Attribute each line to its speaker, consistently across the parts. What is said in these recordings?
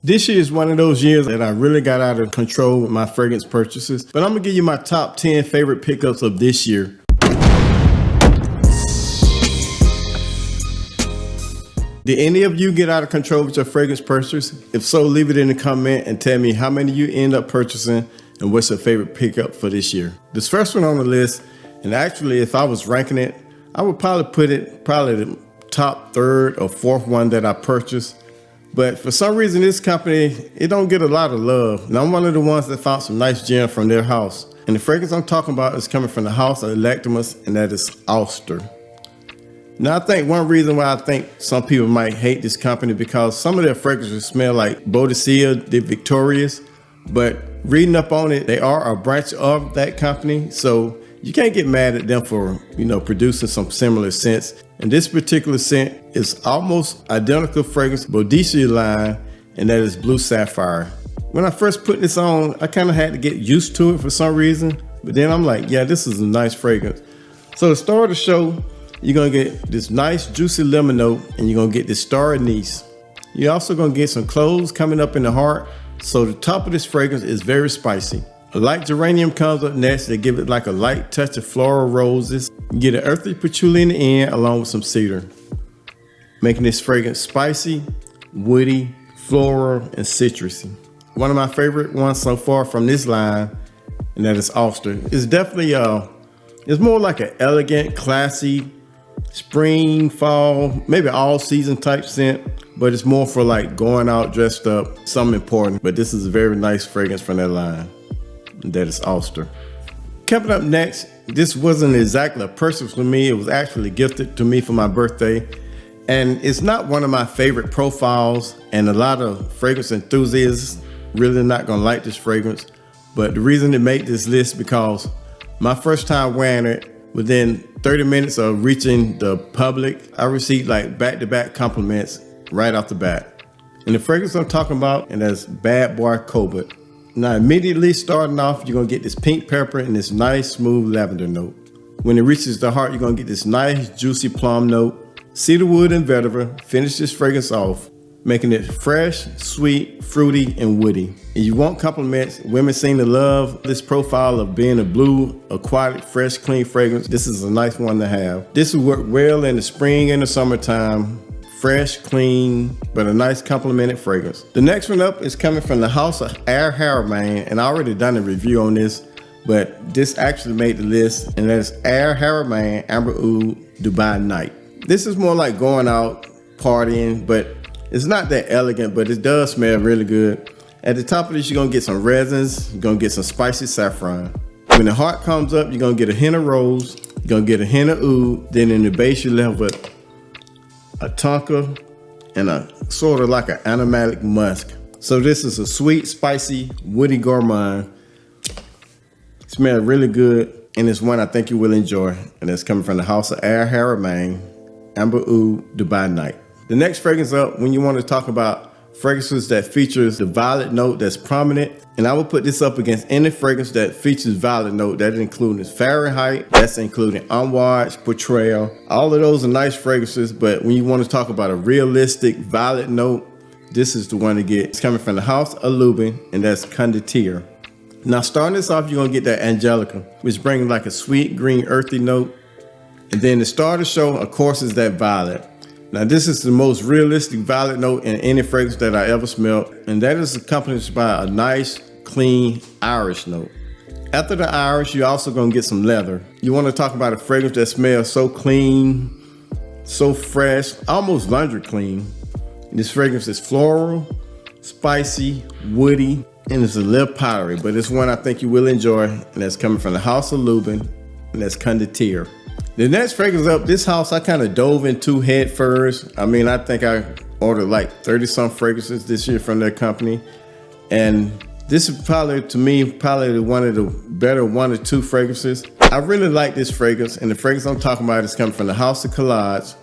Speaker 1: This year is one of those years that I really got out of control with my fragrance purchases, but I'm gonna give you my top 10 favorite pickups of this year. Did any of you get out of control with your fragrance purchases? If so, leave it in the comment and tell me how many you end up purchasing and what's your favorite pickup for this year. This first one on the list, and actually if I was ranking it, I would probably put it the top third or fourth one that I purchased. But for some reason, this company, it don't get a lot of love. And I'm one of the ones that found some nice gems from their house. And the fragrance I'm talking about is coming from the house of Electimus, and that is Auster. Now, I think one reason why I think some people might hate this company because some of their fragrances smell like Boadicea de Victorious, but reading up on it, they are a branch of that company. So you can't get mad at them for, producing some similar scents. And this particular scent is almost identical fragrance Boadicea line, and that is Blue Sapphire. When I first put this on, I kind of had to get used to it for some reason, but then I'm like, yeah, this is a nice fragrance. So to start the show, you're gonna get this nice juicy lemon note, and you're gonna get this star anise. You're also gonna get some cloves coming up in the heart. So the top of this fragrance is very spicy. A light geranium comes up next to give it like a light touch of floral roses. You get an earthy patchouli in the end along with some cedar, making this fragrance spicy, woody, floral, and citrusy. One of my favorite ones so far from this line, and that is Auster. It's definitely it's more like an elegant, classy, spring, fall, maybe all season type scent, but it's more for like going out dressed up, something important. But this is a very nice fragrance from that line. That is Auster. Coming up next, this wasn't exactly a purchase for me. It was actually gifted to me for my birthday. And it's not one of my favorite profiles, and a lot of fragrance enthusiasts really not gonna like this fragrance. But the reason it made this list because my first time wearing it, within 30 minutes of reaching the public, I received like back-to-back compliments right off the bat. And the fragrance I'm talking about, and that's Bad Boy Cobalt. Now, immediately starting off, you're gonna get this pink pepper and this nice smooth lavender note. When it reaches the heart, you're gonna get this nice juicy plum note. Cedarwood and vetiver finish this fragrance off, making it fresh, sweet, fruity, and woody. And you want compliments. Women seem to love this profile of being a blue, aquatic, fresh, clean fragrance. This is a nice one to have. This will work well in the spring and the summertime. Fresh, clean, but a nice complimented fragrance. The next one up is coming from the house of Air Harriman, and I already done a review on this, but this actually made the list, and that is Air Harriman Amber Oud Dubai Night. This is more like going out partying, but it's not that elegant, but it does smell really good. At the top of this, you're gonna get some resins, you're gonna get some spicy saffron. When the heart comes up, you're gonna get a hint of rose, you're gonna get a hint of oud, then in the base, you left with a tonka and a sort of like an aromatic musk. So this is a sweet, spicy, woody gourmand. Smells really good, and it's one I think you will enjoy. And it's coming from the house of Air Harriman Amber Oud Dubai Night. The next fragrance up, when you want to talk about fragrances that features the violet note that's prominent, and I will put this up against any fragrance that features violet note. That includes Fahrenheit, that's including Amouage, Portrayal. All of those are nice fragrances, but when you want to talk about a realistic violet note, this is the one to get. It's coming from the house of Lubin, and that's Conditier. Now starting this off, you're gonna get that Angelica, which brings like a sweet green earthy note. And then the star of the show, of course, is that violet. Now this is the most realistic violet note in any fragrance that I ever smelled, and that is accompanied by a nice, clean Irish note. After the Irish, you're also gonna get some leather. You wanna talk about a fragrance that smells so clean, so fresh, almost laundry clean. And this fragrance is floral, spicy, woody, and it's a little powdery, but it's one I think you will enjoy, and that's coming from the house of Lubin, and that's Conditier. The next fragrance up, this house I kind of dove into head first. I mean, I think I ordered like 30 some fragrances this year from their company. And this is probably, to me, probably one of the better 1 or 2 fragrances. I really like this fragrance, and the fragrance I'm talking about is coming from the house of Collage,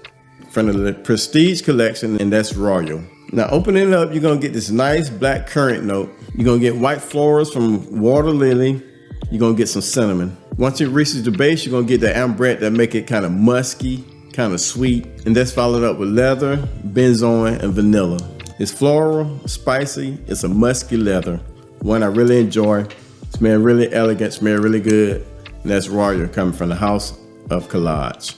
Speaker 1: from the Prestige collection, and that's Royal. Now opening it up, you're gonna get this nice black currant note. You're gonna get white florals from Water Lily. You're gonna get some cinnamon. Once it reaches the base, you're gonna get the ambrette that make it kind of musky, kind of sweet, and that's followed up with leather, benzoin, and vanilla. It's floral, spicy, it's a musky leather. One I really enjoy. Smell really elegant, smell really good. And that's Royal, coming from the House of Collage.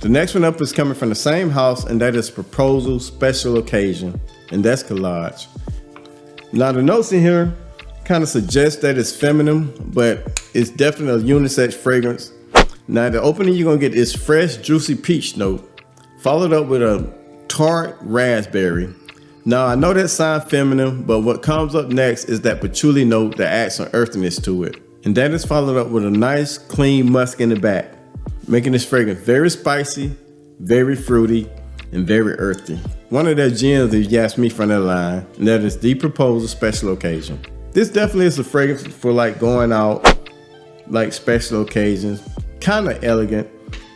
Speaker 1: The next one up is coming from the same house, and that is Proposal Special Occasion, and that's Collage. Now the notes in here kind of suggest that it's feminine, but it's definitely a unisex fragrance. Now the opening, you're gonna get this fresh, juicy peach note, followed up with a tart raspberry. Now I know that sounds feminine, but what comes up next is that patchouli note that adds some earthiness to it. And that is followed up with a nice, clean musk in the back, making this fragrance very spicy, very fruity, and very earthy. One of their gems, if you ask me, from their line, and that is the Proposal Special Occasion. This definitely is a fragrance for like going out, like special occasions, kind of elegant,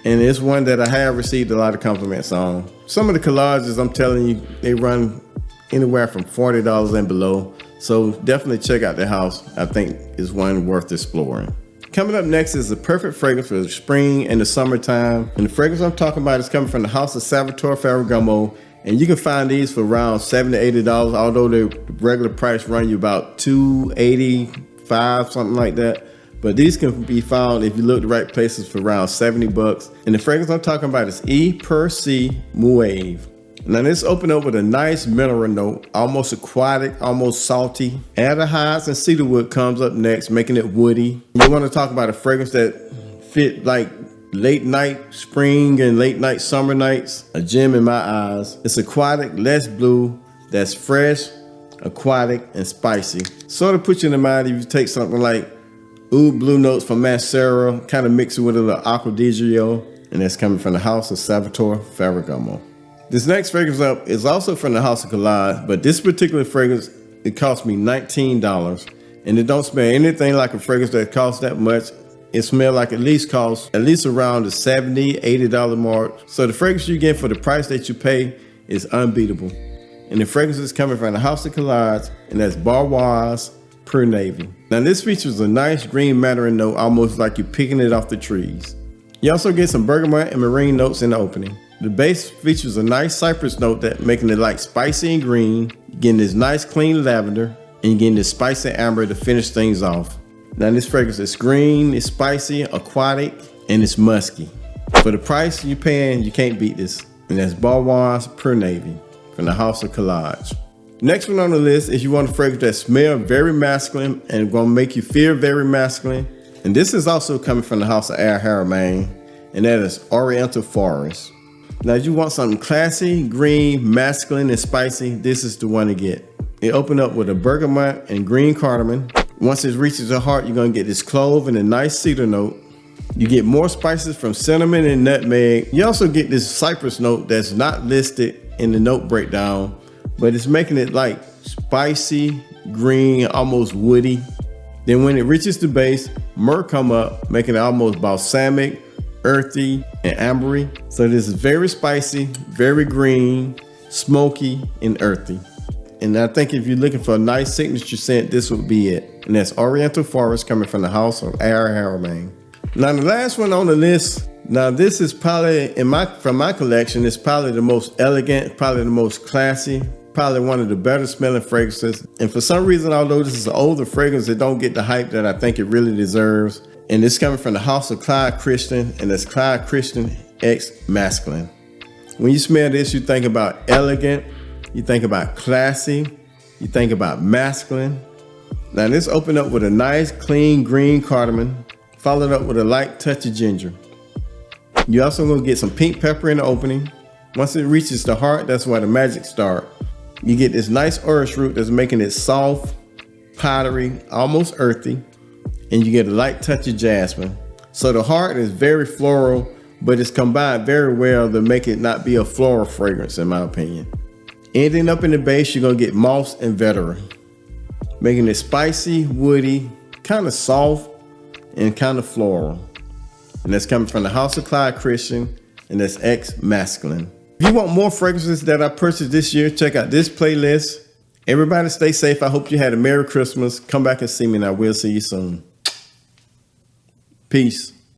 Speaker 1: and it's one that I have received a lot of compliments on. Some of the collages, I'm telling you, they run anywhere from $40 and below. So definitely check out the house. I think is one worth exploring. Coming up next is the perfect fragrance for the spring and the summertime. And the fragrance I'm talking about is coming from the House of Salvatore Ferragamo. And you can find these for around $70 to $80, although the regular price run you about $285, something like that. But these can be found, if you look the right places, for around $70. And the fragrance I'm talking about is E per C Mauve. Now this open up with a nice mineral note, almost aquatic, almost salty. Aldehydes and cedarwood comes up next, making it woody. You want to talk about a fragrance that fit like late night spring and late night summer nights. A gem in my eyes. It's aquatic, less blue, that's fresh, aquatic, and spicy. Sort of put you in the mind if you take something like oud blue notes from Mancera, kind of mix it with a little aqua di Gio, and that's coming from the House of Salvatore Ferragamo. This next fragrance up is also from the House of Collage, but this particular fragrance, it cost me $19, and it don't smell anything like a fragrance that costs that much. It smells like at least costs at least around the $70, $80 mark. So the fragrance you get for the price that you pay is unbeatable. And the fragrance is coming from the House of Collage, and that's Baudoise Pure Navy. Now this features a nice green mandarin note, almost like you're picking it off the trees. You also get some bergamot and marine notes in the opening. The base features a nice cypress note that making it like spicy and green. You're getting this nice clean lavender, and you're getting this spicy amber to finish things off. Now this fragrance is green, it's spicy, aquatic, and it's musky. For the price you're paying, you can't beat this. And that's Baudoise Pure Navy from the House of Collage. Next one on the list is you want a fragrance that smells very masculine and gonna make you feel very masculine. And this is also coming from the House of Haramain, and that is Oriental Forest. Now, if you want something classy, green, masculine, and spicy, this is the one to get. It opened up with a bergamot and green cardamom. Once it reaches the heart, you're gonna get this clove and a nice cedar note. You get more spices from cinnamon and nutmeg. You also get this cypress note that's not listed in the note breakdown, but it's making it like spicy, green, almost woody. Then when it reaches the base, myrrh come up, making it almost balsamic, earthy, and ambery. So this is very spicy, very green, smoky, and earthy. And I think if you're looking for a nice signature scent, this would be it. And that's Oriental Forest coming from the House of Haramain. Now the last one on the list, now this is probably, from my collection, it's probably the most elegant, probably the most classy, probably one of the better smelling fragrances. And for some reason, although this is an older fragrance, it don't get the hype that I think it really deserves. And it's coming from the House of Clive Christian, and it's Clive Christian X Masculine. When you smell this, you think about elegant, you think about classy, you think about masculine. Now this opened up with a nice, clean green cardamom, followed up with a light touch of ginger. You also gonna get some pink pepper in the opening. Once it reaches the heart, that's where the magic starts. You get this nice orris root that's making it soft, powdery, almost earthy. And you get a light touch of jasmine. So the heart is very floral, but it's combined very well to make it not be a floral fragrance, in my opinion. Ending up in the base, you're gonna get moss and vetiver, making it spicy, woody, kind of soft, and kind of floral. And that's coming from the House of Clive Christian, and that's X Masculine. If you want more fragrances that I purchased this year, check out this playlist. Everybody stay safe. I hope you had a Merry Christmas. Come back and see me, and I will see you soon. Peace.